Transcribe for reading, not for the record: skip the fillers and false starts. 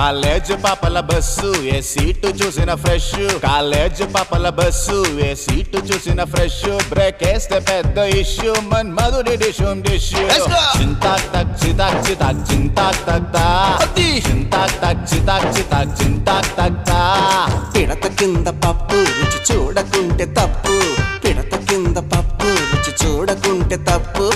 College పాపల bus ఏ seat చూసిన fresh, college పాపల బస్సు ఏ సీటు చూసిన ఫ్రెష్, బ్రేక్ వేస్తే పెద్ద ఇష్యూ మన్ మధుడి డిషుమ్ డిష్యూ. చింతాక్ తక్ చితాక్ చితాక్ చింతాక్ తక్ తా, చింతాక్ తక్ చితాక్ చితాక్ చింతాక్ తక్ తా. పిడత కింద పప్పు రుచి చూడకుంటే తప్పు, పిడత కింద పప్పు రుచి చూడకుంటే తప్పు.